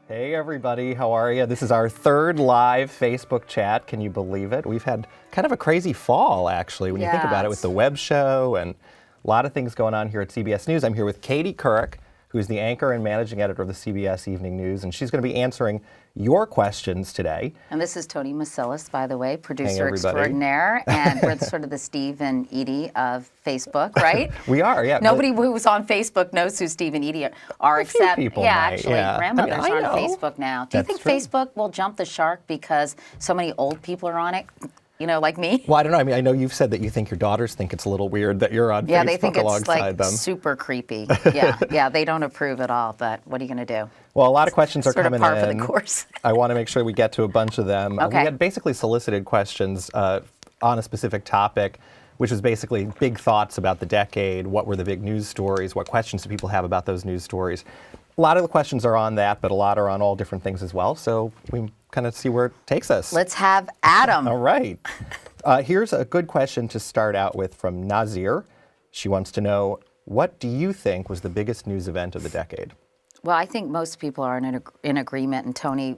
Hey everybody, how are you? This is our third live Facebook chat. Can you believe it? We've had kind of a crazy fall, actually, when you think about it, with the web show and a lot of things going on here at CBS News. I'm here with Katie Couric, who's the anchor and managing editor of the CBS Evening News, and she's going to be answering your questions today. And this is Tony Masilis, by the way, producer extraordinaire, and we're sort of the Steve and Edie of Facebook, right? We are, yeah. Nobody who's on Facebook knows who Steve and Edie are, except, grandmothers are on Facebook now. Do you think Facebook will jump the shark because so many old people are on it? You know, like me? Well, I don't know. I mean, I know you've said that you think your daughters think it's a little weird that you're on Facebook alongside them. Yeah, they think it's like super creepy. Yeah, they don't approve at all, but what are you going to do? Well, a lot of questions are coming in. Sort of par for the course. I want to make sure we get to a bunch of them. Okay. We had basically solicited questions on a specific topic, which was basically big thoughts about the decade, what were the big news stories, what questions do people have about those news stories. A lot of the questions are on that, but a lot are on all different things as well, so we kind of see where it takes us. Let's have Adam. All right. Here's a good question to start out with from Nazir. She wants to know, what do you think was the biggest news event of the decade? Well, I think most people are in agreement, and Tony,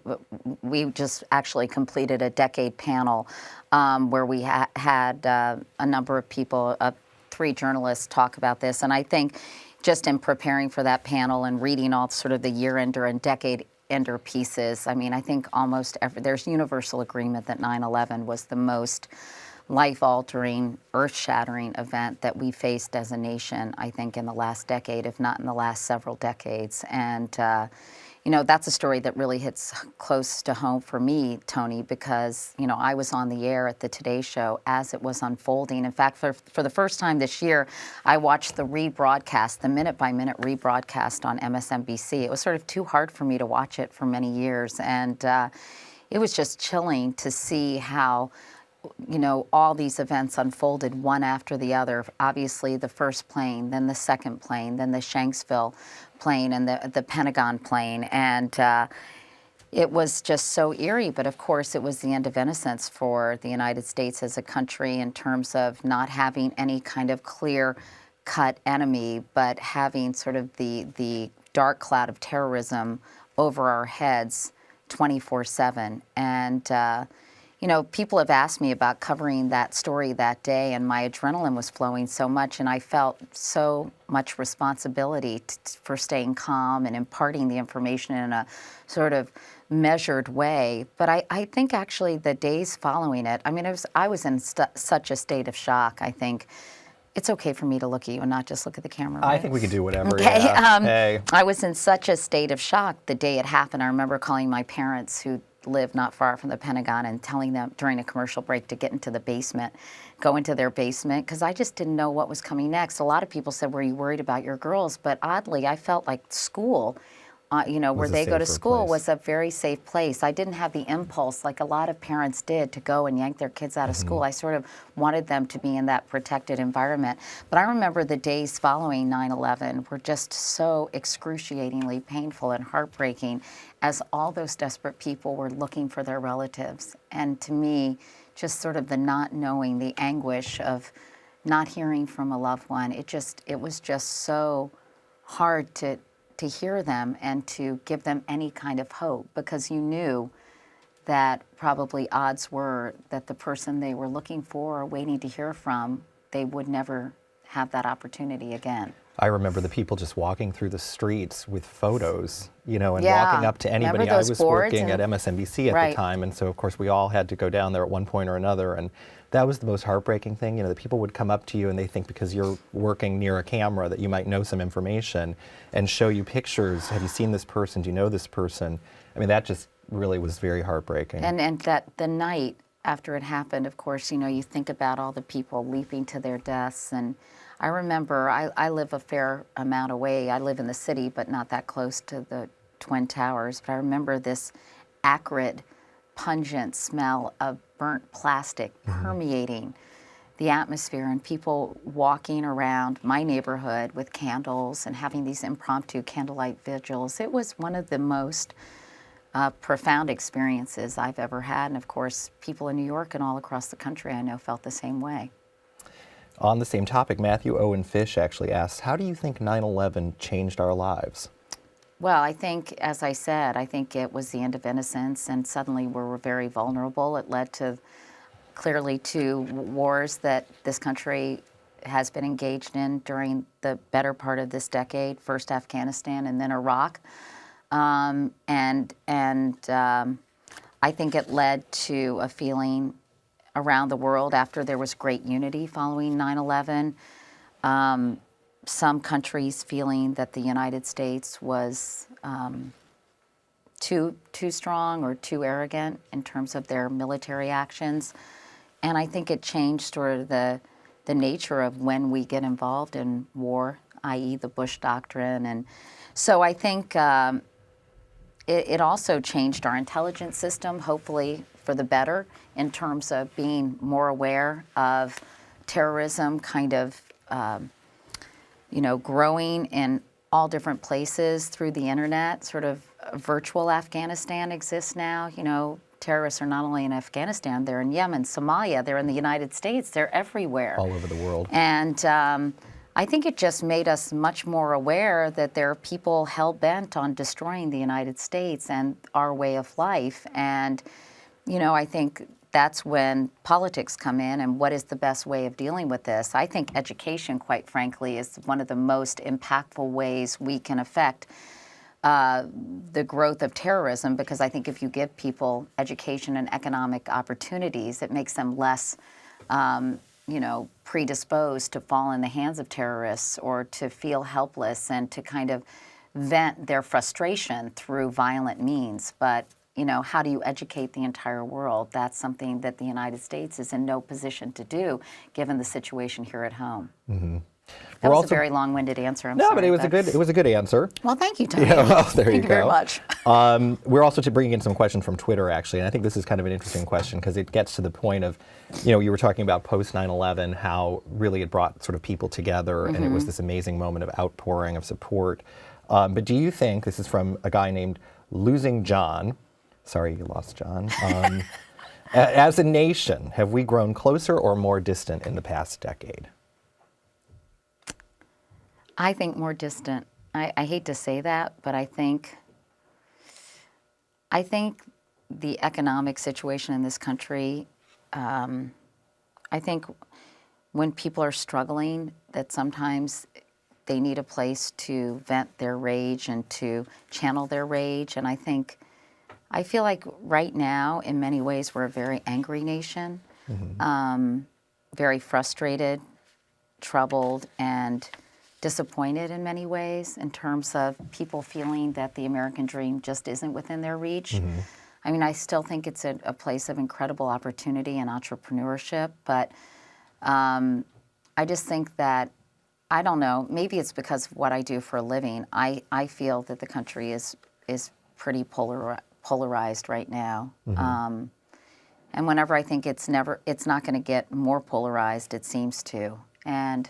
we just actually completed a decade panel where we had a number of people, 3 journalists talk about this, and I think just in preparing for that panel and reading all sort of the year-ender and decade-ender pieces, I mean, I think almost there's universal agreement that 9/11 was the most life-altering, earth-shattering event that we faced as a nation, I think, in the last decade, if not in the last several decades. And, you know, that's a story that really hits close to home for me, Tony, because, you know, I was on the air at the Today Show as it was unfolding. In fact, for the first time this year, I watched the rebroadcast, the minute-by-minute rebroadcast on MSNBC. It was sort of too hard for me to watch it for many years, and it was just chilling to see how, you know, all these events unfolded one after the other. Obviously, the first plane, then the second plane, then the Shanksville plane, and the Pentagon plane. And it was just so eerie. But of course, it was the end of innocence for the United States as a country in terms of not having any kind of clear-cut enemy, but having sort of the dark cloud of terrorism over our heads 24/7. And you know, people have asked me about covering that story that day, and my adrenaline was flowing so much, and I felt so much responsibility for staying calm and imparting the information in a sort of measured way. But I think actually the days following it, I mean, I was in such a state of shock, I think. It's okay for me to look at you and not just look at the camera, right? I think we can do whatever. Okay. Yeah. Hey. I was in such a state of shock the day it happened. I remember calling my parents, who live not far from the Pentagon, and telling them during a commercial break to get into the basement, go into their basement, because I just didn't know what was coming next. A lot of people said, were you worried about your girls? But oddly, I felt like school, you know, where they go to school was a very safe place. I didn't have the impulse, like a lot of parents did, to go and yank their kids out of school. I sort of wanted them to be in that protected environment. But I remember the days following 9/11 were just so excruciatingly painful and heartbreaking, as all those desperate people were looking for their relatives. And to me, just sort of the not knowing, the anguish of not hearing from a loved one, it was just so hard to hear them and to give them any kind of hope, because you knew that probably odds were that the person they were looking for or waiting to hear from, they would never have that opportunity again. I remember the people just walking through the streets with photos, you know, and walking up to anybody. I was working at MSNBC at the time, and so of course we all had to go down there at one point or another, and that was the most heartbreaking thing. You know, the people would come up to you and they think because you're working near a camera that you might know some information and show you pictures. Have you seen this person? Do you know this person? I mean, that just really was very heartbreaking. And that the night after it happened, of course, you know, you think about all the people leaping to their deaths. And I remember, I live a fair amount away. I live in the city, but not that close to the Twin Towers. But I remember this acrid, pungent smell of burnt plastic permeating the atmosphere, and people walking around my neighborhood with candles and having these impromptu candlelight vigils. It was one of the most profound experiences I've ever had. And of course, people in New York and all across the country, I know, felt the same way. On the same topic, Matthew Owen Fish actually asks, how do you think 9/11 changed our lives? Well, I think, as I said, I think it was the end of innocence, and suddenly we were very vulnerable. It led to, clearly, to wars that this country has been engaged in during the better part of this decade, first Afghanistan and then Iraq. I think it led to a feeling around the world after there was great unity following 9/11. Some countries feeling that the United States was too strong or too arrogant in terms of their military actions. And I think it changed sort of the nature of when we get involved in war, i.e. the Bush Doctrine. And so I think it also changed our intelligence system, hopefully for the better, in terms of being more aware of terrorism kind of growing in all different places through the internet. Sort of virtual Afghanistan exists now. Terrorists are not only in Afghanistan, they're in Yemen, Somalia, they're in the United States, they're everywhere. All over the world. And I think it just made us much more aware that there are people hell-bent on destroying the United States and our way of life. And, I think that's when politics come in and what is the best way of dealing with this. I think education, quite frankly, is one of the most impactful ways we can affect the growth of terrorism, because I think if you give people education and economic opportunities, it makes them less predisposed to fall in the hands of terrorists or to feel helpless and to kind of vent their frustration through violent means. But how do you educate the entire world? That's something that the United States is in no position to do, given the situation here at home. Mm-hmm. That was a very long-winded answer. I'm sorry. No, but it was a good answer. Well, thank you, Tony. Yeah, well, there thank you very much. We're also bringing in some questions from Twitter, actually, and I think this is kind of an interesting question because it gets to the point of, you were talking about post 9/11, how really it brought sort of people together, and it was this amazing moment of outpouring of support. But do you think, this is from a guy named Losing John, sorry you lost John, as a nation, have we grown closer or more distant in the past decade? I think more distant. I hate to say that, but I think the economic situation in this country, I think when people are struggling, that sometimes they need a place to vent their rage and to channel their rage. And I feel like right now, in many ways, we're a very angry nation, very frustrated, troubled, and disappointed in many ways in terms of people feeling that the American dream just isn't within their reach. I mean, I still think it's a place of incredible opportunity and entrepreneurship, but I just think that, I don't know, maybe it's because of what I do for a living. I feel that the country is pretty polarized right now. And whenever I think it's not going to get more polarized, it seems to. And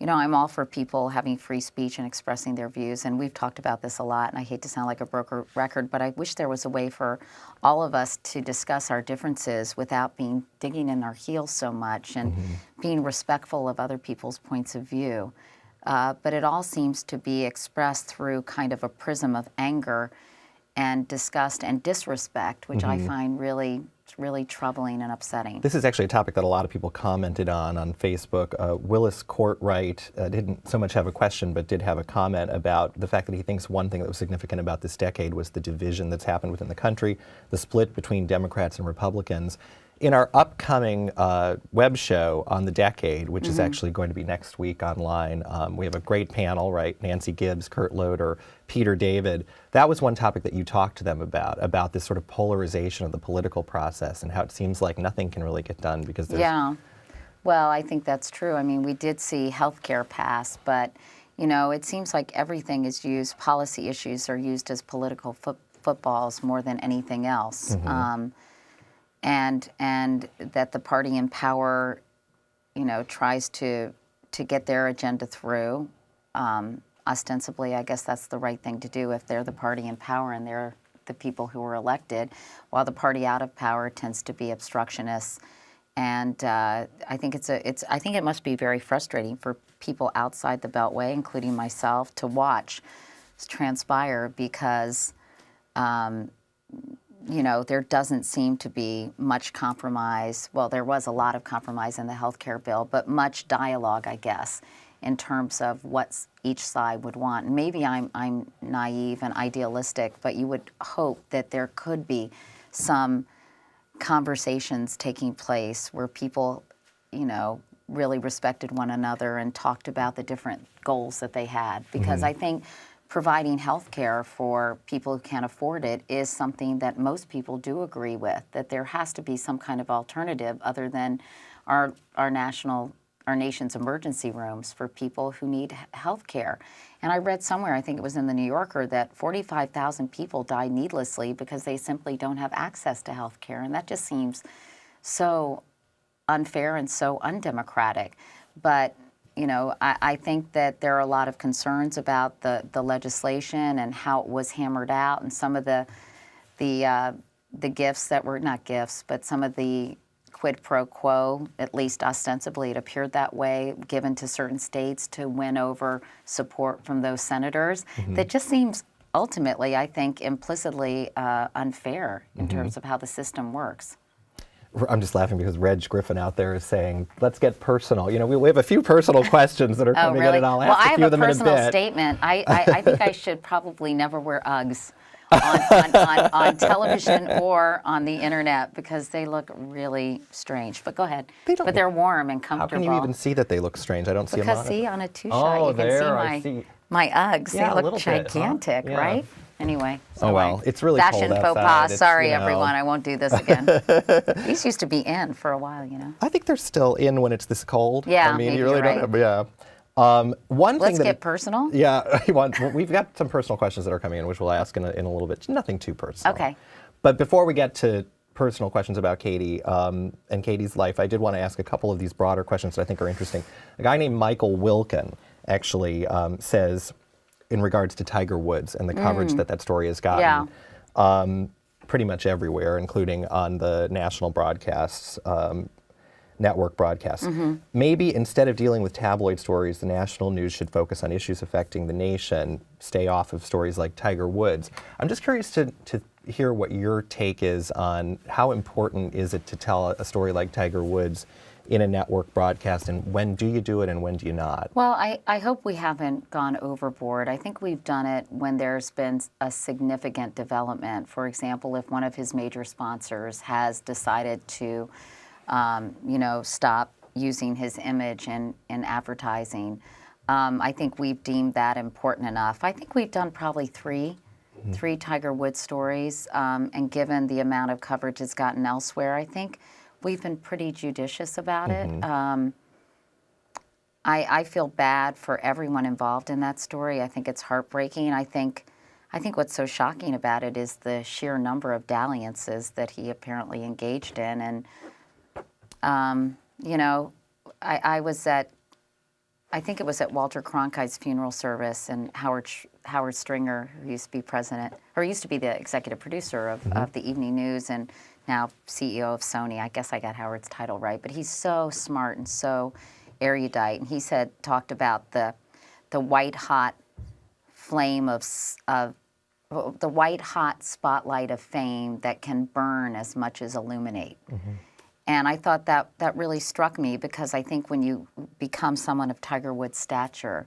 I'm all for people having free speech and expressing their views, and we've talked about this a lot, and I hate to sound like a broken record, but I wish there was a way for all of us to discuss our differences without digging in our heels so much and being respectful of other people's points of view. But it all seems to be expressed through kind of a prism of anger and disgust and disrespect, which I find really troubling and upsetting. This is actually a topic that a lot of people commented on Facebook. Willis Courtwright didn't so much have a question, but did have a comment about the fact that he thinks one thing that was significant about this decade was the division that's happened within the country, the split between Democrats and Republicans. In our upcoming web show on the decade, which is actually going to be next week online, we have a great panel, right? Nancy Gibbs, Kurt Loder, Peter David. That was one topic that you talked to them about this sort of polarization of the political process and how it seems like nothing can really get done because there's... Yeah, well, I think that's true. I mean, we did see health care pass, but, it seems like everything is used, policy issues are used as political footballs more than anything else. And that the party in power, tries to get their agenda through. Ostensibly, I guess that's the right thing to do if they're the party in power and they're the people who were elected, while the party out of power tends to be obstructionists. And I think I think it must be very frustrating for people outside the Beltway, including myself, to watch transpire because, there doesn't seem to be much compromise. Well, there was a lot of compromise in the health care bill, but much dialogue, I guess, in terms of what each side would want. And maybe I'm naive and idealistic, but you would hope that there could be some conversations taking place where people, really respected one another and talked about the different goals that they had. Because I think providing health care for people who can't afford it is something that most people do agree with, that there has to be some kind of alternative other than our nation's emergency rooms for people who need health care. And I read somewhere, I think it was in the New Yorker, that 45,000 people die needlessly because they simply don't have access to health care. And that just seems so unfair and so undemocratic. But I think that there are a lot of concerns about the legislation and how it was hammered out, and some of the gifts that were not gifts, but some of the quid pro quo, at least ostensibly it appeared that way, given to certain states to win over support from those senators. That just seems ultimately, I think, implicitly unfair in terms of how the system works. I'm just laughing because Reg Griffin out there is saying, let's get personal. We have a few personal questions that are coming in, and I'll ask a few of them in a bit. Well, I have a personal statement. I think I should probably never wear Uggs on television or on the internet because they look really strange. But go ahead. But they're warm and comfortable. How can you even see that they look strange? I don't see them on it. Because see, on a two-shot, you can see my Uggs. Yeah, they look gigantic, huh? Yeah. right? Anyway. Oh, well, it's really fashion cold faux outside. pas. Sorry, everyone. I won't do this again. These used to be in for a while, I think they're still in when it's this cold. Yeah, I mean, maybe you really you're right. don't have, Let's get personal. Yeah, we've got some personal questions that are coming in, which we'll ask in a little bit. Nothing too personal. Okay. But before we get to personal questions about Katie and Katie's life, I did want to ask a couple of these broader questions that I think are interesting. A guy named Michael Wilkin actually says, in regards to Tiger Woods and the coverage that story has gotten, pretty much everywhere, including on the national broadcasts, network broadcasts. Maybe instead of dealing with tabloid stories, the national news should focus on issues affecting the nation, stay off of stories like Tiger Woods. I'm just curious to hear what your take is on how important is it to tell a story like Tiger Woods in a network broadcast, and when do you do it and when do you not? Well, I hope we haven't gone overboard. I think we've done it when there's been a significant development. For example, if one of his major sponsors has decided to, stop using his image in advertising, I think we've deemed that important enough. I think we've done probably three Tiger Woods stories, and given the amount of coverage it's gotten elsewhere, I think we've been pretty judicious about it. I feel bad for everyone involved in that story. I think it's heartbreaking. I think what's so shocking about it is the sheer number of dalliances that he apparently engaged in. And, I was at, I think it was at Walter Cronkite's funeral service, and Howard Stringer, who used to be president, or used to be the executive producer of the Evening News and now CEO of Sony. I guess I got Howard's title right, but he's so smart and so erudite. And he talked about the white hot flame of the white hot spotlight of fame that can burn as much as illuminate. And I thought that really struck me, because I think when you become someone of Tiger Woods' stature,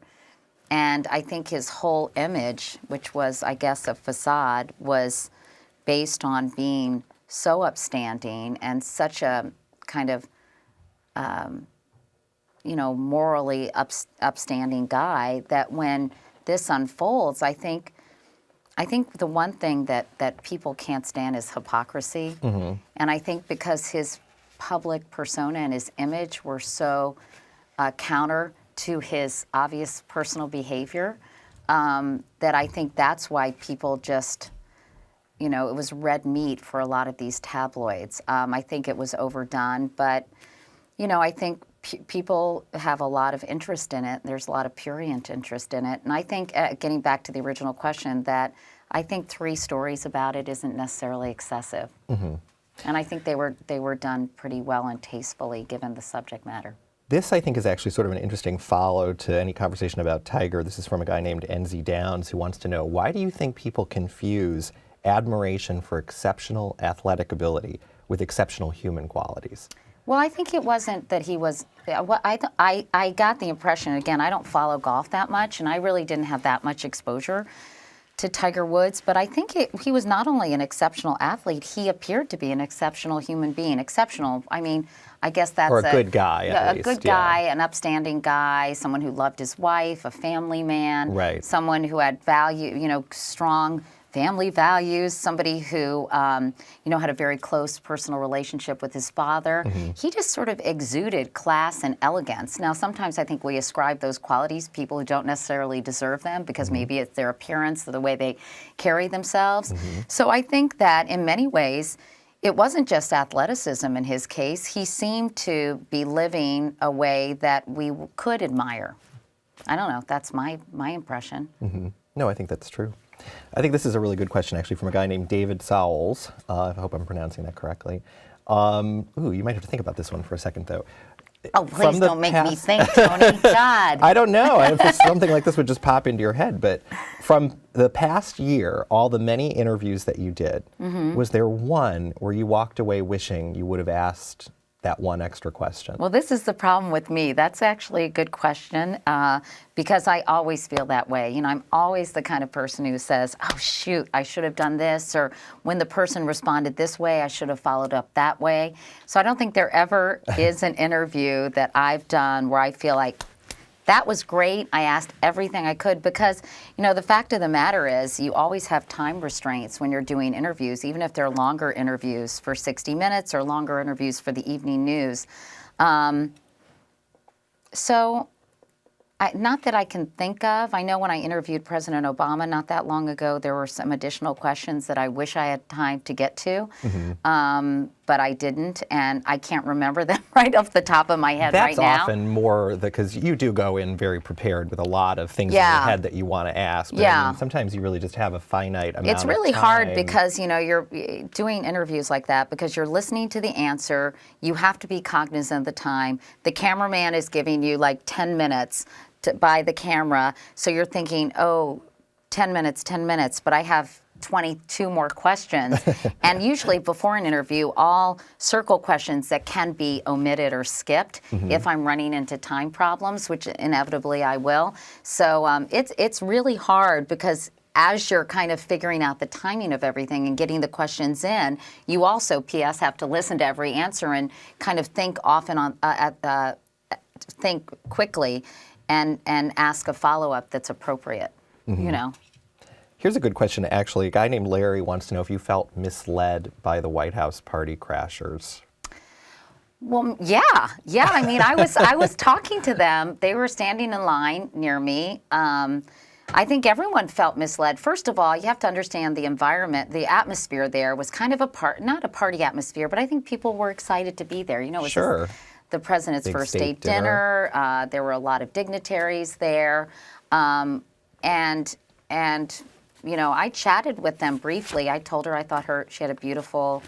and I think his whole image, which was, I guess, a facade, was based on being so upstanding and such a kind of, morally upstanding guy, that when this unfolds, I think the one thing that people can't stand is hypocrisy. And I think because his public persona and his image were so counter to his obvious personal behavior, that I think that's why people just, it was red meat for a lot of these tabloids. I think it was overdone, but, I think people have a lot of interest in it. There's a lot of prurient interest in it. And I think, getting back to the original question, that I think 3 stories about it isn't necessarily excessive. And I think they were done pretty well and tastefully, given the subject matter. This, I think, is actually sort of an interesting follow to any conversation about Tiger. This is from a guy named NZ Downs, who wants to know, why do you think people confuse admiration for exceptional athletic ability with exceptional human qualities? Well, I think it wasn't that he was, I got the impression, again, I don't follow golf that much, and I really didn't have that much exposure to Tiger Woods, but I think he was not only an exceptional athlete, he appeared to be an exceptional human being. Exceptional, I mean, I guess that's or a good guy, at least. A good guy, an upstanding guy, someone who loved his wife, a family man, right. Someone who had value, strong family values, somebody who, had a very close personal relationship with his father. Mm-hmm. He just sort of exuded class and elegance. Now, sometimes I think we ascribe those qualities to people who don't necessarily deserve them because mm-hmm. maybe it's their appearance or the way they carry themselves. Mm-hmm. So I think that in many ways, it wasn't just athleticism in his case. He seemed to be living a way that we could admire. I don't know. That's my impression. Mm-hmm. No, I think that's true. I think this is a really good question, actually, from a guy named David Sowles. I hope I'm pronouncing that correctly. You might have to think about this one for a second, though. Oh, please don't make me think, Tony. God. I don't know. If something like this would just pop into your head. But from the past year, all the many interviews that you did, mm-hmm. was there one where you walked away wishing you would have asked that one extra question? Well, this is the problem with me. That's actually a good question because I always feel that way. I'm always the kind of person who says, oh, shoot, I should have done this, or when the person responded this way, I should have followed up that way. So I don't think there ever is an interview that I've done where I feel like, that was great. I asked everything I could because, the fact of the matter is you always have time restraints when you're doing interviews, even if they're longer interviews for 60 minutes or longer interviews for the evening news. Not that I can think of. I know when I interviewed President Obama not that long ago, there were some additional questions that I wish I had time to get to, mm-hmm. But I didn't, and I can't remember them right off the top of my head right now. That's often more because you do go in very prepared with a lot of things in your head that you want to ask. But I mean, sometimes you really just have a finite amount of time. It's really hard because, you're doing interviews like that because you're listening to the answer. You have to be cognizant of the time. The cameraman is giving you like 10 minutes by the camera. So you're thinking, 10 minutes, but I have 22 more questions. And usually before an interview, I'll circle questions that can be omitted or skipped mm-hmm. if I'm running into time problems, which inevitably I will. So it's really hard because as you're kind of figuring out the timing of everything and getting the questions in, you also, P.S., have to listen to every answer and kind of think think quickly and ask a follow-up that's appropriate, mm-hmm. Here's a good question, actually. A guy named Larry wants to know if you felt misled by the White House party crashers. Well, yeah. I mean, I was talking to them. They were standing in line near me. I think everyone felt misled. First of all, you have to understand the environment, the atmosphere there was kind of not a party atmosphere, but I think people were excited to be there. It was sure. The president's first state dinner. There were a lot of dignitaries there. I chatted with them briefly. I told her I thought she had a beautiful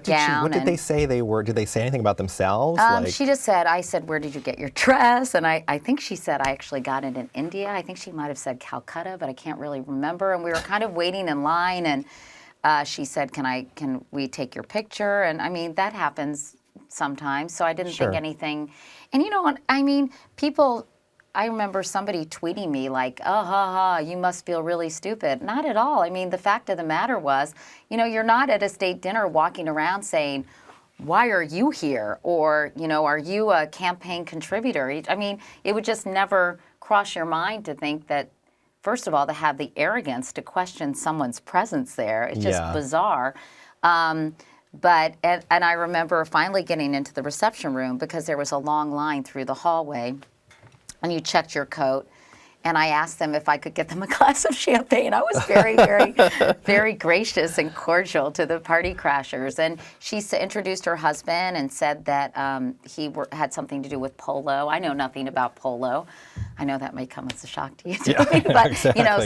gown. What did they say they were? Did they say anything about themselves? She just said, I said, where did you get your dress? And I think she said, I actually got it in India. I think she might have said Calcutta, but I can't really remember. And we were kind of waiting in line, and she said, can we take your picture? And I mean, that happens sometimes, so I didn't think anything. And people, I remember somebody tweeting me like, you must feel really stupid. Not at all. I mean, the fact of the matter was, you're not at a state dinner walking around saying, why are you here? Or, are you a campaign contributor? I mean, it would just never cross your mind to think that, first of all, to have the arrogance to question someone's presence there. It's just bizarre. But I remember finally getting into the reception room because there was a long line through the hallway, and you checked your coat, and I asked them if I could get them a glass of champagne. I was very, very, very gracious and cordial to the party crashers. And she introduced her husband and said that he had something to do with polo. I know nothing about polo. I know that may come as a shock to you, but exactly. You know,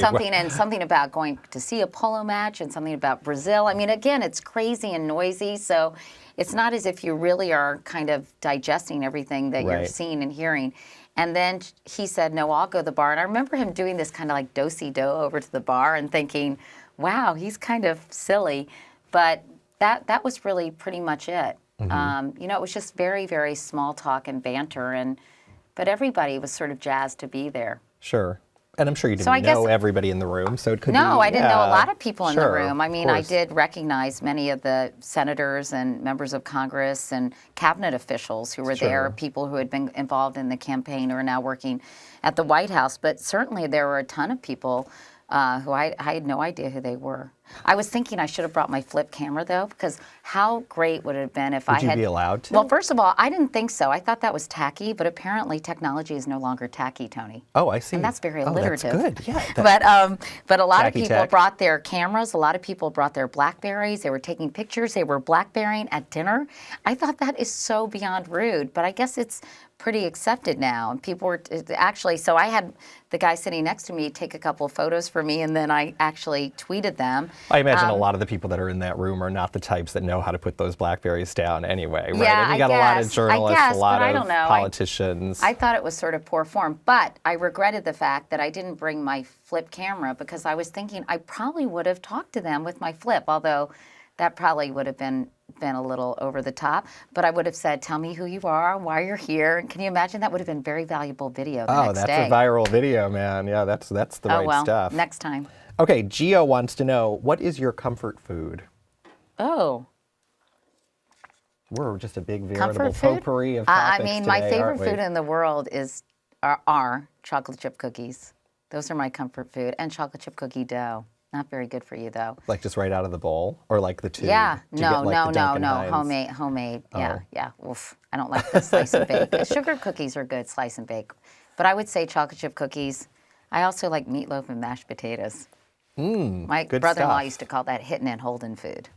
something about going to see a polo match and something about Brazil. I mean, again, it's crazy and noisy, so it's not as if you really are kind of digesting everything that you're seeing and hearing. And then he said, no, I'll go to the bar. And I remember him doing this kind of like do-si-do over to the bar and thinking, wow, he's kind of silly. But that was really pretty much it. Mm-hmm. You know, it was just very, very small talk and banter. But everybody was sort of jazzed to be there. Sure. And I'm sure you didn't know everybody in the room, so it could be... No, I didn't know a lot of people in the room. I mean, I did recognize many of the senators and members of Congress and cabinet officials who were there, people who had been involved in the campaign who are now working at the White House. But certainly there were a ton of people who I had no idea who they were. I was thinking I should have brought my flip camera, though, because how great would it have been if I had... Would you be allowed to? Well, first of all, I didn't think so. I thought that was tacky, but apparently technology is no longer tacky, Tony. Oh, I see. And that's very alliterative. That's good, yeah. But a lot of people brought their cameras. A lot of people brought their Blackberries. They were taking pictures. They were Blackberrying at dinner. I thought that is so beyond rude, but I guess it's pretty accepted now. And people were actually, so I had the guy sitting next to me take a couple of photos for me, and then I actually tweeted them. I imagine a lot of the people that are in that room are not the types that know how to put those Blackberries down anyway, right? Yeah, and you got a lot of journalists, a lot of politicians. I thought it was sort of poor form, but I regretted the fact that I didn't bring my flip camera because I was thinking I probably would have talked to them with my flip, although that probably would have been a little over the top. But I would have said, tell me who you are, why you're here. And can you imagine? That would have been very valuable video the next day. Oh, that's a viral video, man. Yeah, that's the right stuff. Next time. Okay, Gio wants to know, what is your comfort food? Oh. We're just a big veritable potpourri of topics I mean, today, my favorite food in the world are chocolate chip cookies. Those are my comfort food. And chocolate chip cookie dough. Not very good for you, though. Like just right out of the bowl? Or like the tube? Yeah. No. Heinz? Homemade. Yeah. Oof. I don't like the slice and bake. Sugar cookies are good, slice and bake. But I would say chocolate chip cookies. I also like meatloaf and mashed potatoes. My brother-in-law used to call that hitting and holding food.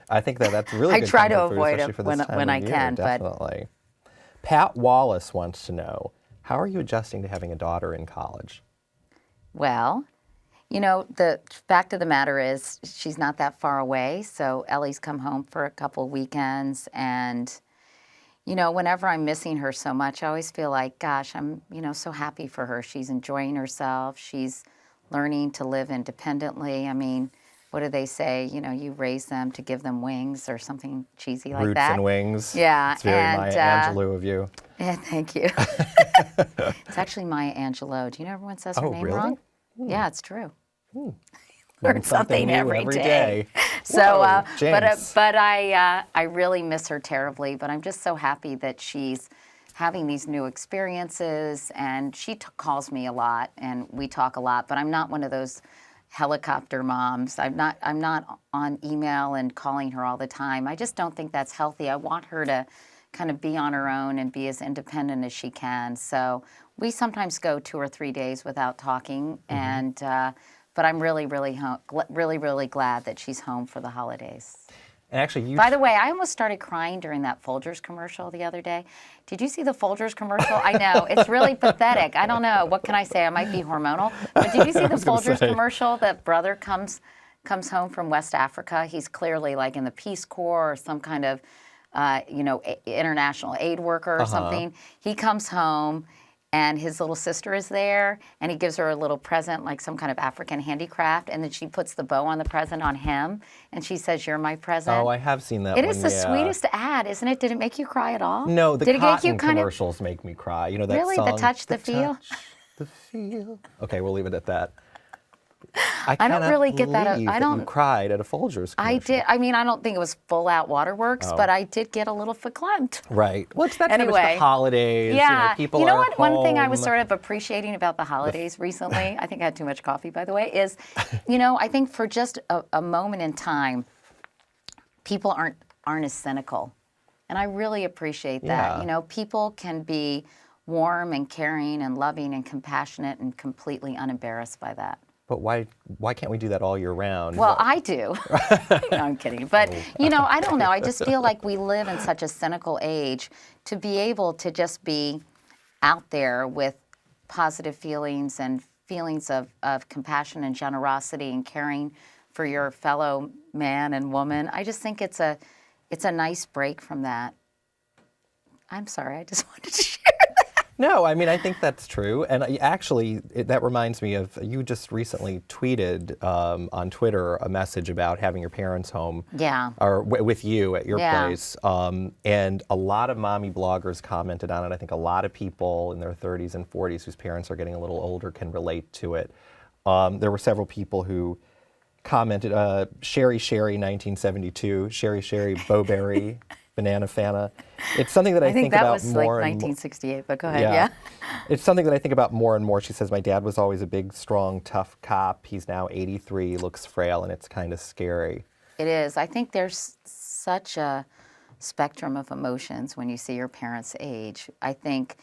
I think that's really good. I try to avoid it when I can. Definitely. Pat Wallace wants to know, how are you adjusting to having a daughter in college? Well, you know, the fact of the matter is she's not that far away. So Ellie's come home for a couple weekends. And, you know, whenever I'm missing her so much, I always feel like, gosh, I'm, so happy for her. She's enjoying herself. She's learning to live independently. I mean, what do they say? You raise them to give them wings or something cheesy like that. Roots and wings. Yeah. It's very Maya Angelou of you. Yeah, thank you. It's actually Maya Angelou. Do you know everyone says her name wrong? Yeah, it's true. Learn something every day. So, but I really miss her terribly. But I'm just so happy that she's having these new experiences, and she calls me a lot, and we talk a lot. But I'm not one of those helicopter moms. I'm not on email and calling her all the time. I just don't think that's healthy. I want her to kind of be on her own and be as independent as she can. So we sometimes go 2 or 3 days without talking, and but I'm really glad that she's home for the holidays. And actually, by the way, I almost started crying during that Folgers commercial the other day. Did you see the Folgers commercial? I know, it's really pathetic. I don't know, what can I say? I might be hormonal. But did you see the Folgers commercial? That brother comes home from West Africa. He's clearly like in the Peace Corps or some kind of, international aid worker or something. He comes home, and his little sister is there, and he gives her a little present, like some kind of African handicraft, and then she puts the bow on the present on him, and she says, "You're my present." Oh, I have seen that one. It is the sweetest ad, isn't it? Did it make you cry at all? No, the cotton commercials make me cry. You know that really? song? The touch, the feel? Touch, the feel. Okay, we'll leave it at that. I don't really get that. You cried at a Folgers commercial. I did. I mean, I don't think it was full out waterworks, but I did get a little verklempt. Right. Well, it's that time it's the holidays. Yeah. People are what? home. One thing I was sort of appreciating about the holidays recently, I think I had too much coffee, by the way, is, I think for just a moment in time, people aren't as cynical. And I really appreciate that. Yeah. People can be warm and caring and loving and compassionate and completely unembarrassed by that. But why can't we do that all year round? Well, I do. No, I'm kidding. But, you know, I don't know. I just feel like we live in such a cynical age to be able to just be out there with positive feelings and feelings of compassion and generosity and caring for your fellow man and woman. I just think it's a nice break from that. I'm sorry, I just wanted to share that. No, I mean, I think that's true. And actually, that reminds me of, you just recently tweeted on Twitter a message about having your parents home. Yeah. Or with you at your place. And a lot of mommy bloggers commented on it. I think a lot of people in their 30s and 40s whose parents are getting a little older can relate to it. There were several people who commented, Sherry 1972, Sherry Bowberry, Banana Fana. It's something that I think about more. I think that was like 1968, but go ahead, yeah. It's something that I think about more and more. She says, my dad was always a big, strong, tough cop. He's now 83, looks frail, and it's kind of scary. It is. I think there's such a spectrum of emotions when you see your parents age. I think,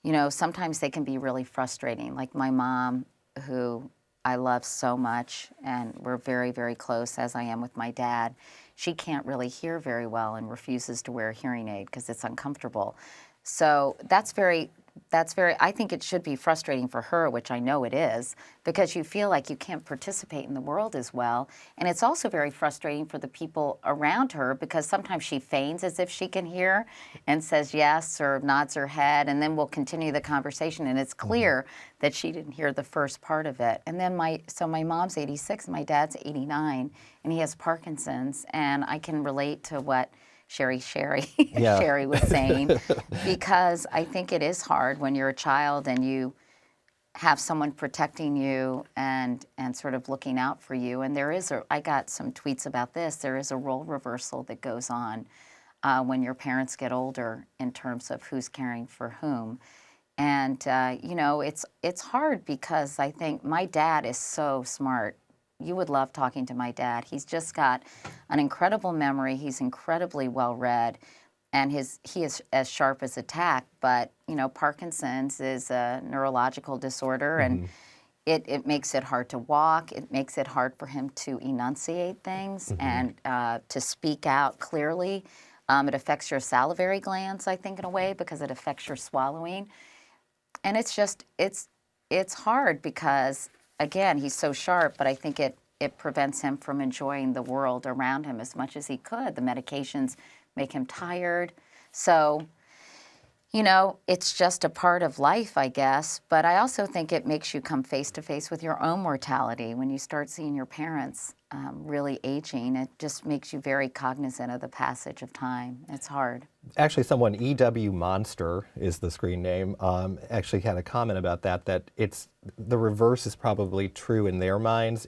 you know, sometimes they can be really frustrating. Like my mom, who I love so much, and we're very, very close, as I am with my dad. She can't really hear very well and refuses to wear a hearing aid because it's uncomfortable. So that's very, I think it should be frustrating for her, which I know it is, because you feel like you can't participate in the world as well. And it's also very frustrating for the people around her, because sometimes she feigns as if she can hear and says yes or nods her head, and then we'll continue the conversation, and it's clear that she didn't hear the first part of it. And then my mom's 86, and my dad's 89, and he has Parkinson's, and I can relate to what Sherry was saying, because I think it is hard when you're a child and you have someone protecting you and sort of looking out for you. And I got some tweets about this, there is a role reversal that goes on when your parents get older in terms of who's caring for whom. And, you know, it's hard, because I think my dad is so smart. You would love talking to my dad. He's just got an incredible memory. He's incredibly well-read, and he is as sharp as a tack. But, you know, Parkinson's is a neurological disorder, and it makes it hard to walk. It makes it hard for him to enunciate things and to speak out clearly. It affects your salivary glands, I think, in a way, because it affects your swallowing. And it's just, it's hard because, again, he's so sharp, but I think it prevents him from enjoying the world around him as much as he could. The medications make him tired. So, you know, it's just a part of life, I guess. But I also think it makes you come face to face with your own mortality. When you start seeing your parents really aging, it just makes you very cognizant of the passage of time. It's hard. Actually, someone, EW Monster is the screen name, actually had a comment about that it's the reverse is probably true in their minds.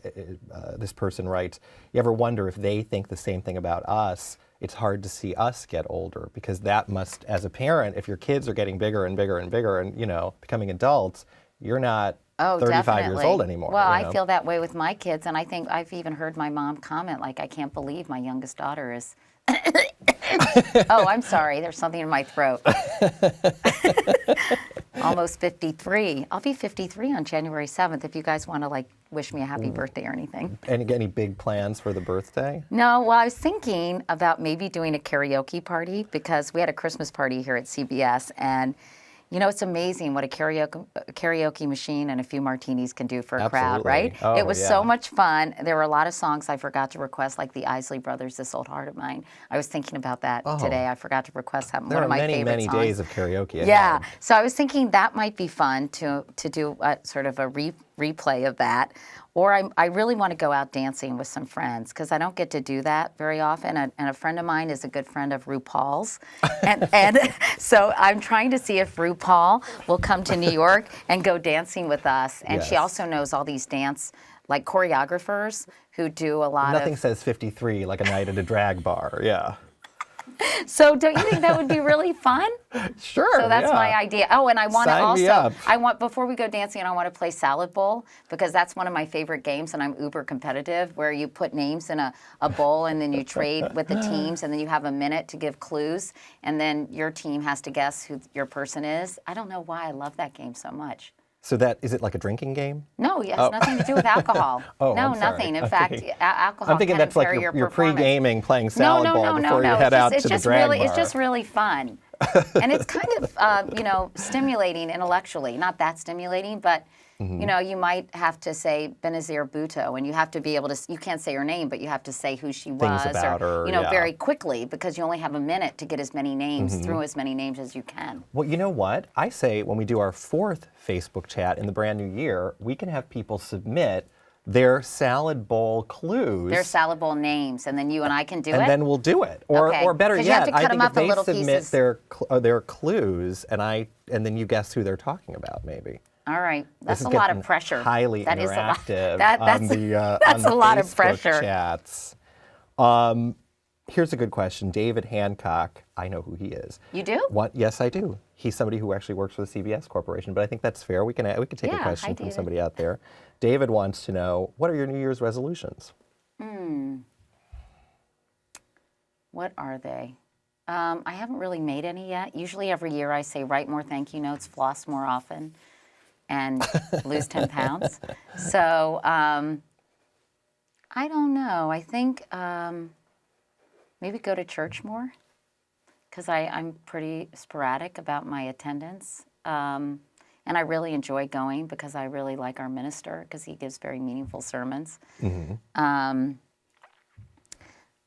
This person writes, you ever wonder if they think the same thing about us? It's hard to see us get older, because that must, as a parent, if your kids are getting bigger and bigger and bigger and, you know, becoming adults, you're not 35 years old anymore. Well, you know? I feel that way with my kids, and I think I've even heard my mom comment, like, I can't believe my youngest daughter is... Oh, I'm sorry. There's something in my throat. Almost 53. I'll be 53 on January 7th if you guys want to, like, wish me a happy birthday or anything. Any big plans for the birthday? No, well, I was thinking about maybe doing a karaoke party, because we had a Christmas party here at CBS, and you know, it's amazing what a karaoke machine and a few martinis can do for a crowd, right? Oh, it was so much fun. There were a lot of songs I forgot to request, like the Isley Brothers, This Old Heart of Mine. I was thinking about that today. I forgot to request one of my favorite songs. There are many days of karaoke. Yeah, so I was thinking that might be fun to do a, sort of a replay of that. Or I really want to go out dancing with some friends, because I don't get to do that very often. And a friend of mine is a good friend of RuPaul's. And so I'm trying to see if RuPaul will come to New York and go dancing with us. And she also knows all these dance, like, choreographers who do a lot Nothing says 53 like a night at a drag bar, yeah. So don't you think that would be really fun? Sure. So that's my idea. Oh, and I want to also, before we go dancing, I want to play Salad Bowl, because that's one of my favorite games, and I'm uber competitive, where you put names in a bowl and then you trade with the teams, and then you have a minute to give clues, and then your team has to guess who your person is. I don't know why I love that game so much. So is it like a drinking game? No, it has nothing to do with alcohol. No, nothing. In fact, alcohol I'm thinking can that's like your you're pre-gaming, playing Salad Bowl before you head out to the drag bar. It's just really fun. And it's kind of, stimulating intellectually. Not that stimulating, but, you might have to say Benazir Bhutto, and you have to be able to, you can't say her name, but you have to say who she was. Things about her, very quickly, because you only have a minute to get as many names, through as many names as you can. Well, you know what? I say when we do our 4th Facebook chat in the brand new year, we can have people submit their Salad Bowl clues. Their Salad Bowl names, and then you and I can do it? And then we'll do it. Or better yet, I think if they submit their clues, and then you guess who they're talking about, maybe. All right, that's a lot of pressure. Highly interactive that's a lot of pressure. Chats. Here's a good question. David Hancock, I know who he is. You do? Yes, I do. He's somebody who actually works for the CBS Corporation, but I think that's fair. We can take a question from somebody out there. David wants to know, what are your New Year's resolutions? What are they? I haven't really made any yet. Usually every year I say write more thank you notes, floss more often, and lose 10 pounds. So I don't know. I think maybe go to church more, because I'm pretty sporadic about my attendance. And I really enjoy going, because I really like our minister, because he gives very meaningful sermons.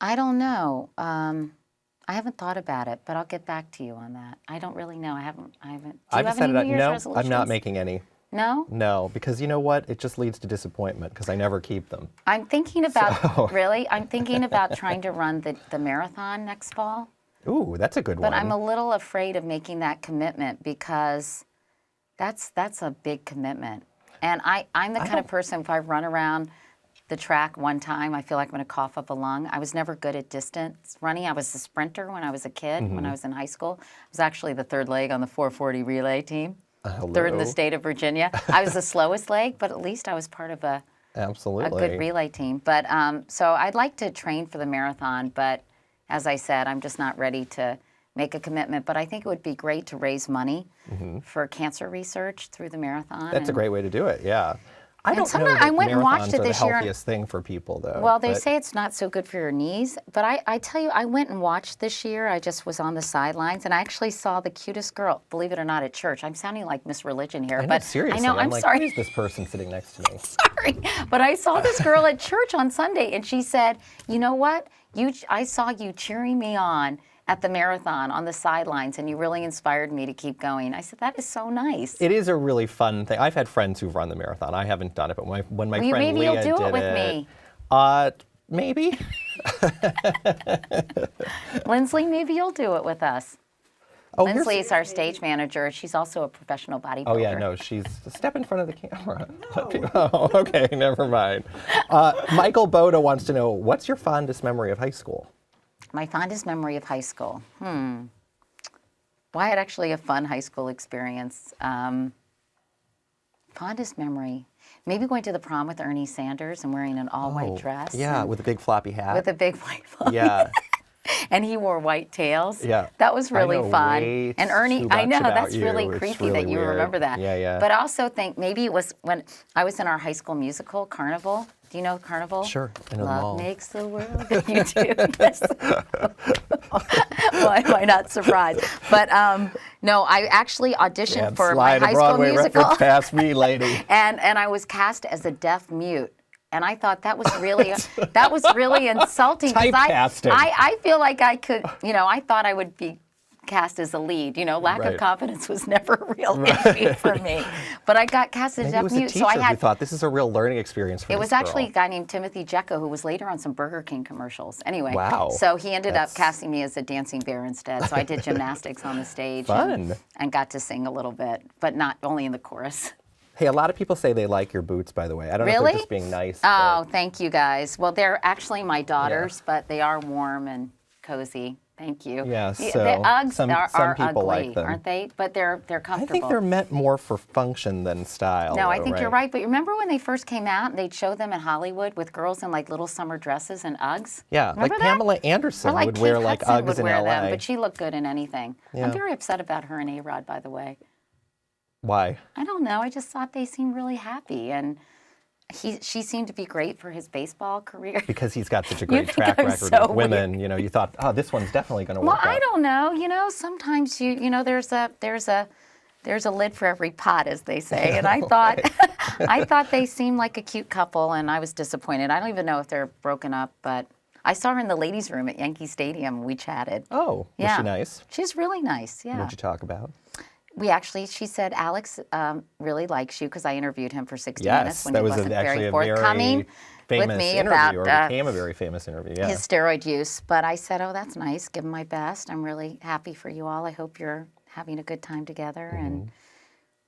I don't know. I haven't thought about it, but I'll get back to you on that. I don't really know. I haven't. Do you have any New Year's resolutions? I'm not making any. No? No, because you know what? It just leads to disappointment, because I never keep them. I'm thinking about, really? I'm thinking about trying to run the marathon next fall. Ooh, that's a good one. But I'm a little afraid of making that commitment, because that's a big commitment. And I'm the kind of person, if I run around the track one time, I feel like I'm going to cough up a lung. I was never good at distance running. I was a sprinter when I was a kid, when I was in high school. I was actually the 3rd leg on the 440 relay team. Hello. 3rd in the state of Virginia. I was the slowest leg, but at least I was part of a good relay team. But so I'd like to train for the marathon, but as I said, I'm just not ready to make a commitment. But I think it would be great to raise money for cancer research through the marathon. That's a great way to do it, yeah. I don't know that I went and watched it marathons are this the year. healthiest thing for people, though. Well, they say it's not so good for your knees. But I tell you, I went and watched this year. I just was on the sidelines, and I actually saw the cutest girl, believe it or not, at church. I'm sounding like Miss Religion here. But seriously. I know, I'm like, sorry. Who is this person sitting next to me? Sorry. But I saw this girl at church on Sunday, and she said, you know what? I saw you cheering me on at the marathon on the sidelines, and you really inspired me to keep going. I said, that is so nice. It is a really fun thing. I've had friends who've run the marathon. I haven't done it, but when my friend maybe Leah you'll do it with me. Maybe. Lindsley, maybe you'll do it with us. Oh, Lindsley is our stage manager. She's also a professional bodybuilder. Oh, yeah, no, she's step in front of the camera. No. Oh, okay, never mind. Michael Boda wants to know, what's your fondest memory of high school? My fondest memory of high school. Well, I had actually a fun high school experience. Fondest memory. Maybe going to the prom with Ernie Sanders and wearing an all-white dress. Yeah, with a big floppy hat. With a big white floppy hat. And he wore white tails. Yeah. That was really fun. And Ernie, I know, that's really creepy that you remember that. Yeah, yeah. But I also think maybe it was when I was in our high school musical, Carnival. Do you know Carnival? Sure, I know Love them all. makes the world. You do? Yes. Why am I not surprised? But no, I actually auditioned for my high school musical. Reference past me, lady. and I was cast as a deaf mute. And I thought that was really insulting. Typecasting. I feel like I could, I thought I would be cast as a lead. Lack of confidence was never a real issue for me. But I got cast as a deaf mute, so I had. Thought this is a real learning experience for It was actually a guy named Timothy Jekyll who was later on some Burger King commercials. Anyway, wow. So he ended up casting me as a dancing bear instead. So I did gymnastics on the stage. Fun. And got to sing a little bit, but not only in the chorus. Hey, a lot of people say they like your boots, by the way. I don't know if they're just being nice. Oh, thank you guys. Well, they're actually my daughters, but they are warm and cozy. Thank you. Yeah, so the Uggs some are people ugly, like them, aren't they? But they're comfortable. I think they're meant more for function than style. No, I think you're right. But remember when they first came out and they'd show them in Hollywood with girls in like little summer dresses and Uggs? Yeah, remember like that? Pamela Anderson like would Kate wear like Hudson Uggs in wear LA. them, but she looked good in anything. Yeah. I'm very upset about her and A-Rod, by the way. Why? I don't know. I just thought they seemed really happy, and she seemed to be great for his baseball career. Because he's got such a great track record with women, you know, you thought, oh, this one's definitely going to work out. Well, I don't know. You know, sometimes there's a lid for every pot, as they say. And I thought I thought they seemed like a cute couple, and I was disappointed. I don't even know if they're broken up, but I saw her in the ladies' room at Yankee Stadium. We chatted. Oh, yeah. Was she nice? She's really nice, yeah. What did you talk about? She said, Alex really likes you because I interviewed him for 60 yes, Minutes when that he was wasn't actually very a forthcoming famous with me interview, about or became a very famous interview, yeah. his steroid use. But I said, oh, that's nice. Give him my best. I'm really happy for you all. I hope you're having a good time together. Mm-hmm. And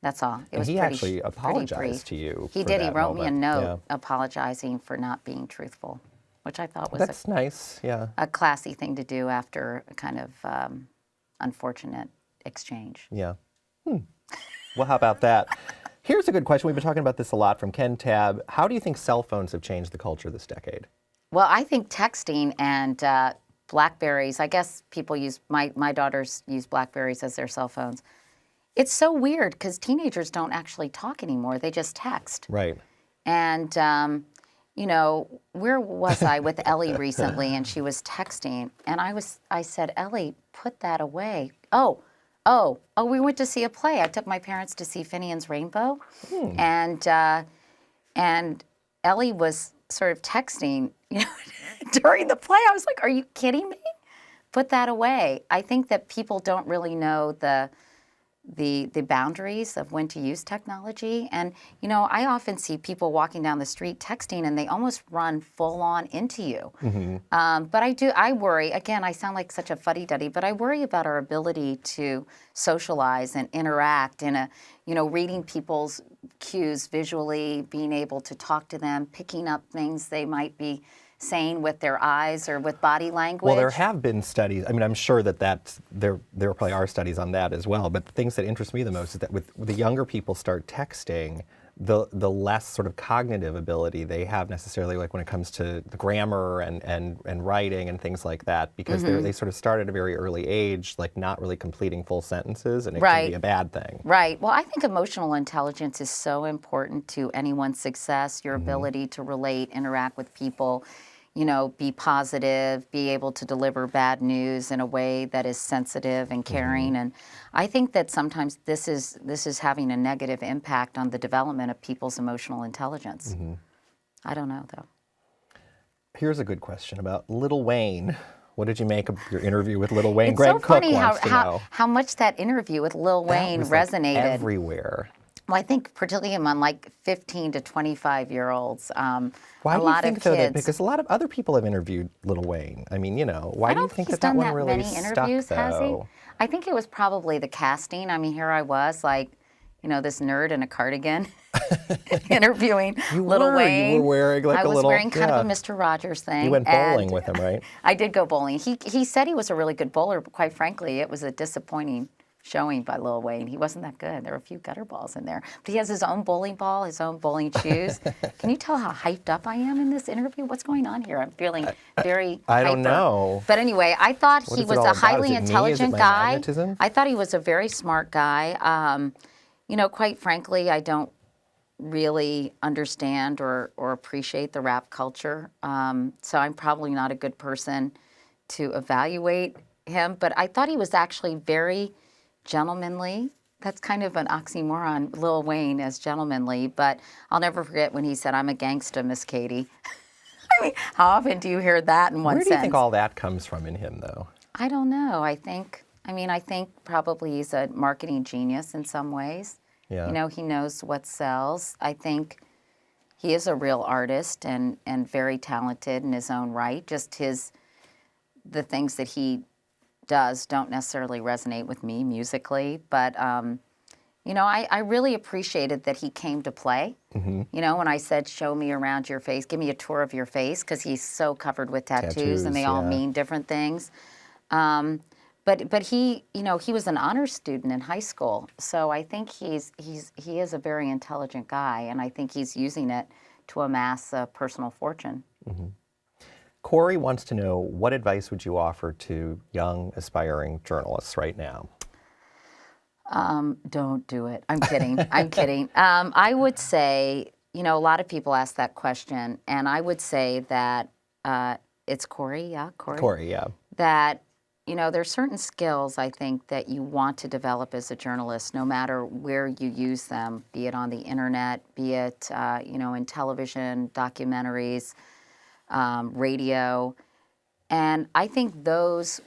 that's all. It was he pretty, actually apologized to you. He for did. He that wrote me a moment. note apologizing for not being truthful, which I thought was that's nice. Yeah, a classy thing to do after a kind of unfortunate exchange. Yeah. Well, how about that? Here's a good question. We've been talking about this a lot from Ken Tab. How do you think cell phones have changed the culture this decade? Well, I think texting and Blackberries, I guess people use, my daughters use Blackberries as their cell phones. It's so weird because teenagers don't actually talk anymore. They just text. Right. And, where was I with Ellie recently? And she was texting. And I said, Ellie, put that away. Oh, we went to see a play. I took my parents to see Finian's Rainbow. And Ellie was sort of texting, during the play. I was like, are you kidding me? Put that away. I think that people don't really know the boundaries of when to use technology. And, I often see people walking down the street texting and they almost run full on into you. Mm-hmm. But I worry, again, I sound like such a fuddy-duddy, but I worry about our ability to socialize and interact in reading people's cues visually, being able to talk to them, picking up things they might be saying with their eyes or with body language. Well, there have been studies. I mean, I'm sure that there probably are studies on that as well. But the things that interest me the most is that with the younger people start texting, the less sort of cognitive ability they have necessarily, like when it comes to the grammar and writing and things like that, because they sort of start at a very early age, like not really completing full sentences, and it can be a bad thing. Right. Well, I think emotional intelligence is so important to anyone's success, your ability to relate, interact with people, be positive, be able to deliver bad news in a way that is sensitive and caring. And I think that sometimes this is having a negative impact on the development of people's emotional intelligence. I don't know, though. Here's a good question about Lil Wayne. What did you make of your interview with Lil Wayne? It's Greg so Cook funny wants to know. how much that interview with Lil Wayne resonated. Like everywhere. Well, I think particularly among like 15 to 25-year-olds. Why do you think so? Because a lot of other people have interviewed Lil Wayne. I mean, why do you think that one really stuck, though? Has he? I think it was probably the casting. I mean, here I was, like, this nerd in a cardigan interviewing Lil Wayne. You were wearing like I was wearing kind of a Mr. Rogers thing. You went bowling with him, right? I did go bowling. He said he was a really good bowler, but quite frankly, it was a disappointing showing by Lil Wayne. He wasn't that good. There were a few gutter balls in there. But he has his own bowling ball, his own bowling shoes. Can you tell how hyped up I am in this interview? What's going on here? I'm feeling very I hyper. don't know. But anyway, I thought he was a highly intelligent guy. Magnetism? I thought he was a very smart guy. Quite frankly, I don't really understand or appreciate the rap culture. So I'm probably not a good person to evaluate him. But I thought he was actually very gentlemanly. That's kind of an oxymoron, Lil Wayne as gentlemanly, but I'll never forget when he said, "I'm a gangsta, Miss Katie." I mean, how often do you hear that in one sentence? Where do you think all that comes from in him, though? I don't know. I think probably he's a marketing genius in some ways. Yeah. He knows what sells. I think he is a real artist and very talented in his own right. Just the things that he does don't necessarily resonate with me musically, but I really appreciated that he came to play. When I said, show me around your face, give me a tour of your face, because he's so covered with tattoos and they all mean different things. But he, he was an honors student in high school, so I think he is a very intelligent guy, and I think he's using it to amass a personal fortune. Mm-hmm. Corey wants to know, what advice would you offer to young, aspiring journalists right now? Don't do it. I'm kidding. I'm kidding. I would say, a lot of people ask that question, and I would say that it's Corey, yeah, Corey? Corey, yeah. That, there's certain skills, I think, that you want to develop as a journalist, no matter where you use them, be it on the internet, be it, in television, documentaries, radio. And I think those,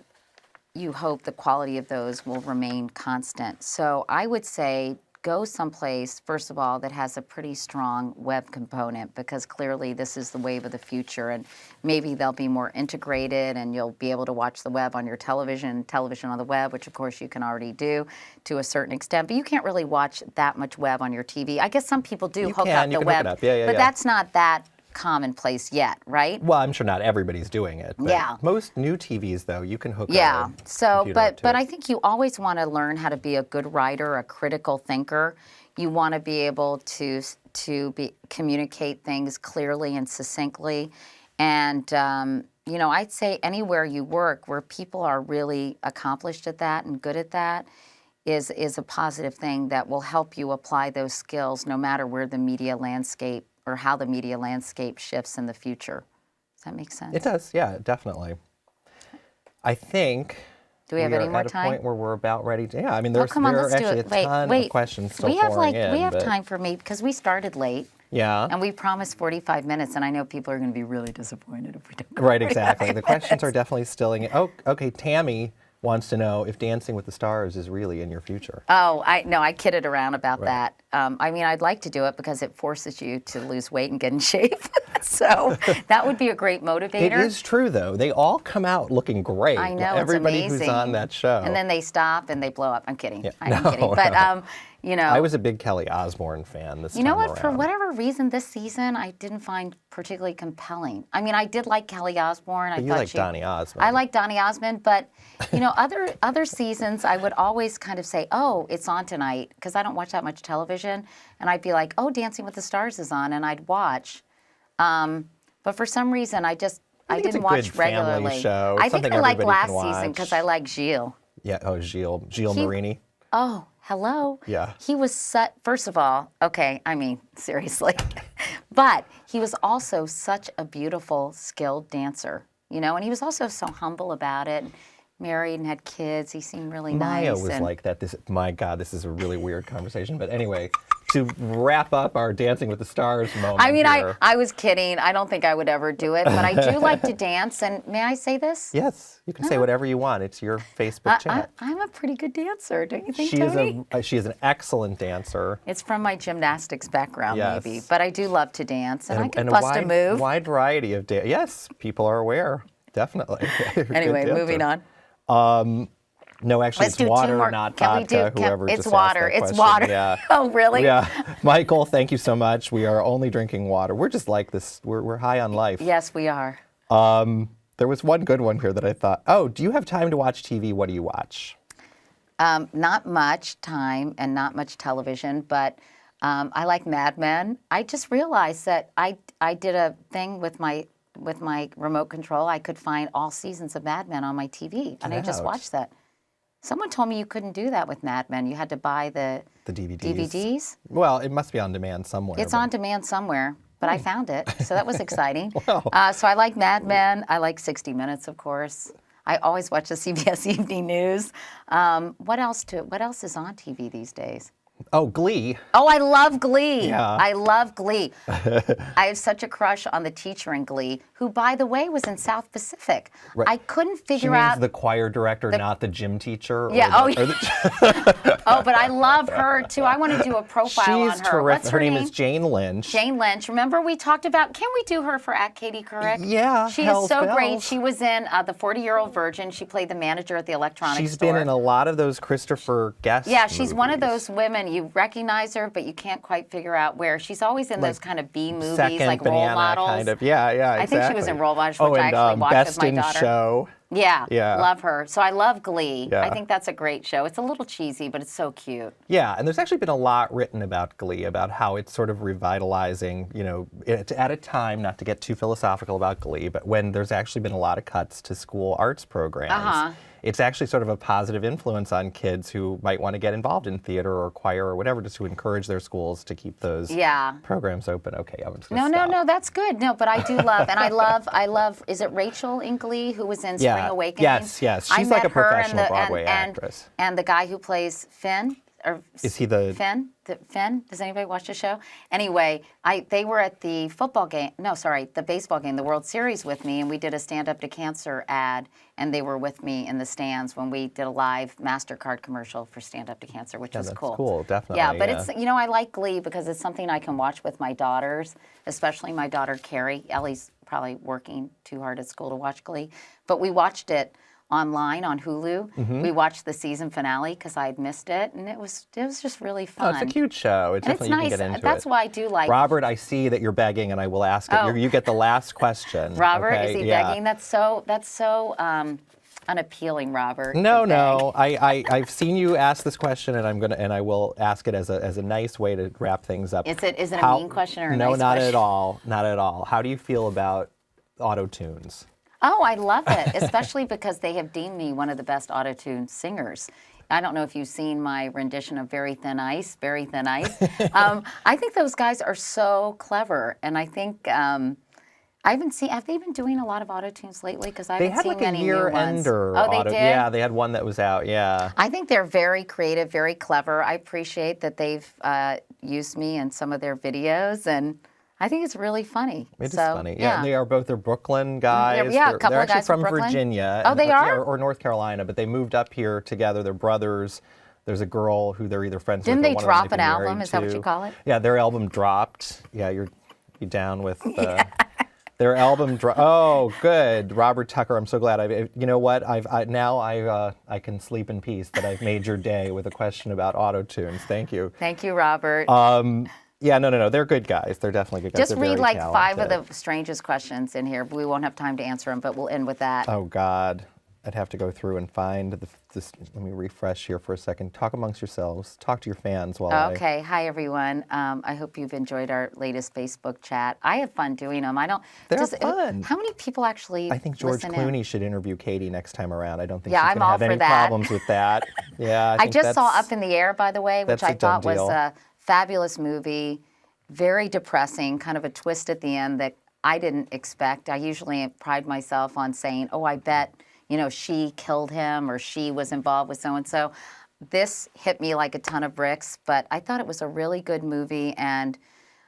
you hope the quality of those will remain constant. So I would say go someplace, first of all, that has a pretty strong web component, because clearly this is the wave of the future, and maybe they'll be more integrated and you'll be able to watch the web on your television on the web, which of course you can already do to a certain extent, but you can't really watch that much web on your TV. I guess some people do hook up the web, but that's not that commonplace yet, right? Well, I'm sure not everybody's doing it. But yeah. Most new TVs, though, you can hook up. Yeah. So, but I think you always want to learn how to be a good writer, a critical thinker. You want to be able to communicate things clearly and succinctly, and I'd say anywhere you work where people are really accomplished at that and good at that is a positive thing that will help you apply those skills, no matter where the media landscape or how the media landscape shifts in the future. Does that make sense? It does, yeah, definitely. I think do we have any more time? Time? At a point where we're about ready to, yeah, I mean, there are actually a ton of questions still pouring in. We have time for me, because we started late. Yeah. And we promised 45 minutes, and I know people are going to be really disappointed if we don't go Right, exactly. The questions are definitely still in. Oh, okay, Tammy wants to know if Dancing with the Stars is really in your future. Oh, I kidded around about that. I mean, I'd like to do it because it forces you to lose weight and get in shape. So that would be a great motivator. It is true, though. They all come out looking great. I know, everybody it's amazing. Who's on that show. And then they stop and they blow up. I'm kidding. Yeah. I'm kidding. But, I was a big Kelly Osbourne fan this time You know what? around. For whatever reason, this season I didn't find particularly compelling. I mean, I did like Kelly Osbourne. But you like Donny Osmond. I like Donny Osmond, but other seasons I would always kind of say, "Oh, it's on tonight," because I don't watch that much television, and I'd be like, "Oh, Dancing with the Stars is on," and I'd watch. But for some reason, I didn't watch regularly. Show. I think I liked last season because I like Gilles. Yeah. Oh, Gilles Marini. Oh. Hello? Yeah. He was first of all, okay, I mean, seriously. But he was also such a beautiful, skilled dancer, and he was also so humble about it. Married and had kids. He seemed really nice. Maya was like that. My God, this is a really weird conversation. But anyway, to wrap up our Dancing with the Stars moment. I mean, I was kidding. I don't think I would ever do it, but I do like to dance. And may I say this? Yes, you can say whatever you want. It's your Facebook chat. I'm a pretty good dancer, don't you think, Tony? She is an excellent dancer. It's from my gymnastics background, yes. Maybe. But I do love to dance, and I can bust a move. Wide variety of dance. Yes, people are aware. Definitely. Anyway, moving on. No, actually, Let's it's water, not vodka. It's water. It's water. Yeah. Oh, really? Yeah. Michael, thank you so much. We are only drinking water. We're just like this. We're high on life. Yes, we are. There was one good one here that I thought, do you have time to watch TV? What do you watch? Not much time and not much television, but I like Mad Men. I just realized that I did a thing with my remote control. I could find all seasons of Mad Men on my TV, and I just watched that. Someone told me you couldn't do that with Mad Men. You had to buy the DVDs. Well, it must be on demand somewhere. It's on demand somewhere, but I found it, so that was exciting. So I like Mad Men. I like 60 Minutes, of course. I always watch the CBS Evening News. What else is on TV these days? Oh, Glee. Oh, I love Glee. Yeah. I love Glee. I have such a crush on the teacher in Glee, who, by the way, was in South Pacific. Right. I couldn't figure out. She means out the choir director, not the gym teacher. Yeah. Oh, but I love her too. I want to do a profile on her. She's terrific. What's her name is Jane Lynch. Jane Lynch. Remember we talked about? Can we do her for Katie Couric? Yeah. She is so great. She was in The 40-Year-Old Virgin. She played the manager at the electronics store. She's been in a lot of those Christopher Guest. Yeah, she's movies. one of those women you recognize her, but you can't quite figure out where. She's always in those kind of B movies, like Role Models. Kind of. Yeah, exactly. I think she was in Role Models, which I actually watched with my daughter. Show. Yeah, Yeah. love her. So I love Glee. Yeah. I think that's a great show. It's a little cheesy, but it's so cute. Yeah, and there's actually been a lot written about Glee, about how it's sort of revitalizing, at a time, not to get too philosophical about Glee, but when there's actually been a lot of cuts to school arts programs. It's actually sort of a positive influence on kids who might want to get involved in theater or choir or whatever, just to encourage their schools to keep those programs open. Okay, I'm just gonna stop. No, that's good. No, but I do love, and I love, is it Rachel in Glee who was in Spring Awakening? Yes. She's like a professional Broadway actress. And the guy who plays Finn, is he the Finn? Finn? Does anybody watch the show? Anyway, they were at the the baseball game, the World Series with me, and we did a Stand Up to Cancer ad, and they were with me in the stands when we did a live MasterCard commercial for Stand Up to Cancer, which was cool. That's cool, definitely. Yeah, but it's, I like Glee because it's something I can watch with my daughters, especially my daughter Carrie. Ellie's probably working too hard at school to watch Glee, but we watched it online on Hulu. We watched the season finale because I had missed it, and it was just really fun. Oh, it's a cute show. It's definitely nice. You can get into That's why I do like. Robert, I see that you're begging, and I will ask it. You get the last question. Robert, okay? is he begging? That's so unappealing, Robert. No. I've seen you ask this question, and I will ask it as a nice way to wrap things up. Is it a mean question or a nice question? No, not at all. Not at all. How do you feel about Autotunes? Oh, I love it, especially because they have deemed me one of the best Autotune singers. I don't know if you've seen my rendition of Very Thin Ice. I think those guys are so clever, and I think I haven't seen. Have they been doing a lot of Autotunes lately? Because I haven't seen many new ones. They had like a year-ender. Oh, they did? Yeah, they had one that was out. Yeah. I think they're very creative, very clever. I appreciate that they've used me in some of their videos, and I think it's really funny. It is funny. Yeah, and they're Brooklyn guys. Yeah, a couple they're of guys actually from Brooklyn. Virginia. Oh, they are? Or North Carolina, but they moved up here together. They're brothers. There's a girl who they're either friends Didn't with. Didn't they drop an album? Is that what you call it? Yeah, their album dropped. Yeah, you down with their album? Oh, good, Robert Tucker. I'm so glad. You know what? I can sleep in peace that I've made your day with a question about Autotunes. Thank you. Thank you, Robert. Yeah, no. They're good guys. They're definitely good guys. Just read like talented. 5 of the strangest questions in here. We won't have time to answer them, but we'll end with that. Oh, God. I'd have to go through and find this. Let me refresh here for a second. Talk amongst yourselves. Talk to your fans while Okay. Hi, everyone. I hope you've enjoyed our latest Facebook chat. I have fun doing them. They're fun. How many people actually I think George Clooney should interview Katie next time around. I don't think she's going to have any problems with that. Yeah, I just saw Up in the Air, by the way, which I thought was a fabulous movie. Very depressing, kind of a twist at the end that I didn't expect. I usually pride myself on saying, oh, I bet, she killed him or she was involved with so-and-so. This hit me like a ton of bricks, but I thought it was a really good movie, and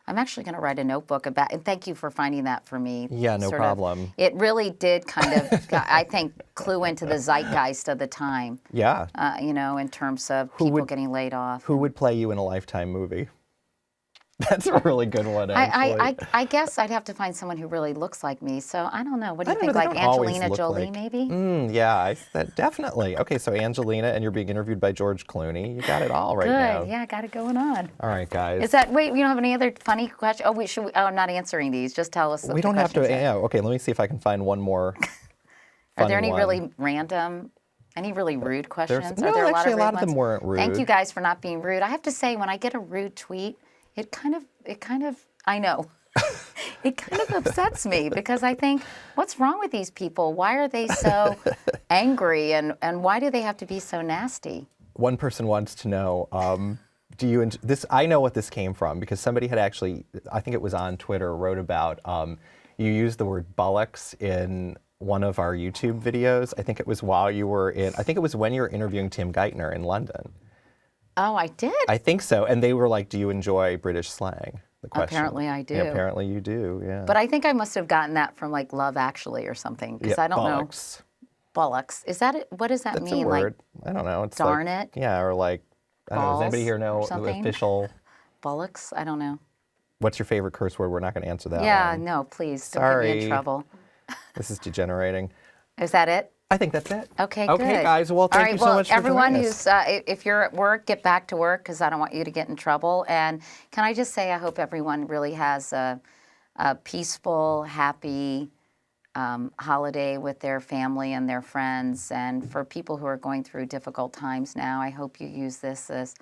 I'm actually going to write a notebook about it. And thank you for finding that for me. Yeah, no problem. It really did kind of, I think, clue into the zeitgeist of the time. Yeah. In terms of people getting laid off. Who would play you in a Lifetime movie? That's a really good one, actually. I guess I'd have to find someone who really looks like me. So I don't know. What do you think? Like Angelina Jolie, maybe? Yeah, definitely. Okay, so Angelina, and you're being interviewed by George Clooney. You got it all right now. Good. Yeah, got it going on. All right, guys. Wait, we don't have any other funny questions? I'm not answering these. Just tell us. We don't have to. Yeah, okay, let me see if I can find one more. Are there any really random? Any really rude questions? No, actually, a lot of them weren't rude. Thank you guys for not being rude. I have to say, when I get a rude tweet, it kind of, I know, it kind of upsets me because I think, what's wrong with these people? Why are they so angry, and why do they have to be so nasty? One person wants to know, I know what this came from because somebody had actually, I think it was on Twitter, wrote about, you used the word bullocks in one of our YouTube videos. I think it was when you were interviewing Tim Geithner in London. Oh, I did? I think so. And they were like, do you enjoy British slang? The question. Apparently I do. Yeah, apparently you do, yeah. But I think I must have gotten that from like Love Actually or something, because I don't bullocks. Know. Bullocks. Is that it? What does that mean? That's a word. Like, I don't know. It's darn like, it? Yeah, or like, I don't know, does anybody here know the official? Bullocks? I don't know. What's your favorite curse word? We're not going to answer that one. Yeah, no, please. Don't get me in trouble. This is degenerating. Is that it? I think that's it. Okay, good. Okay, guys. Well, thank you so much for everyone who's, if you're at work, get back to work because I don't want you to get in trouble. And can I just say, I hope everyone really has a peaceful, happy holiday with their family and their friends. And for people who are going through difficult times now, I hope you use this as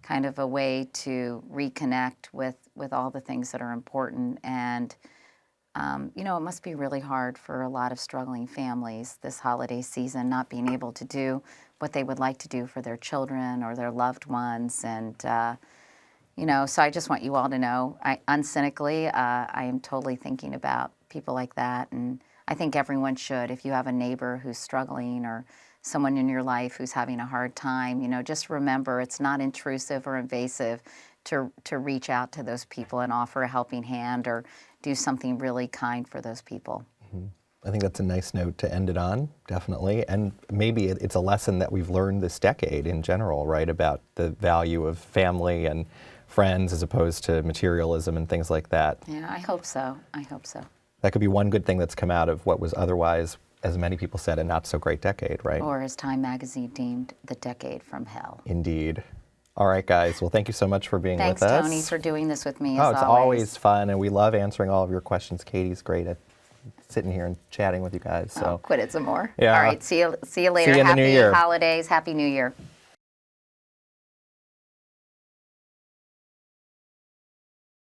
kind of a way to reconnect with all the things that are important. And, you know, it must be really hard for a lot of struggling families this holiday season, not being able to do what they would like to do for their children or their loved ones. And, you know, so I just want you all to know, uncynically, I am totally thinking about people like that. And I think everyone should. If you have a neighbor who's struggling or someone in your life who's having a hard time, you know, just remember it's not intrusive or invasive to reach out to those people and offer a helping hand or do something really kind for those people. Mm-hmm. I think that's a nice note to end it on, definitely. And maybe it's a lesson that we've learned this decade in general, right, about the value of family and friends as opposed to materialism and things like that. Yeah, I hope so. I hope so. That could be one good thing that's come out of what was otherwise, as many people said, a not so great decade, right? Or as Time Magazine deemed, the decade from hell. Indeed. All right, guys. Well, thank you so much for being with us. Thanks, Tony, for doing this with me, as always. Oh, it's always fun, and we love answering all of your questions. Katie's great at sitting here and chatting with you guys. So quit it some more. Yeah. All right, see you later. See you in the new year. Happy holidays. Happy New Year.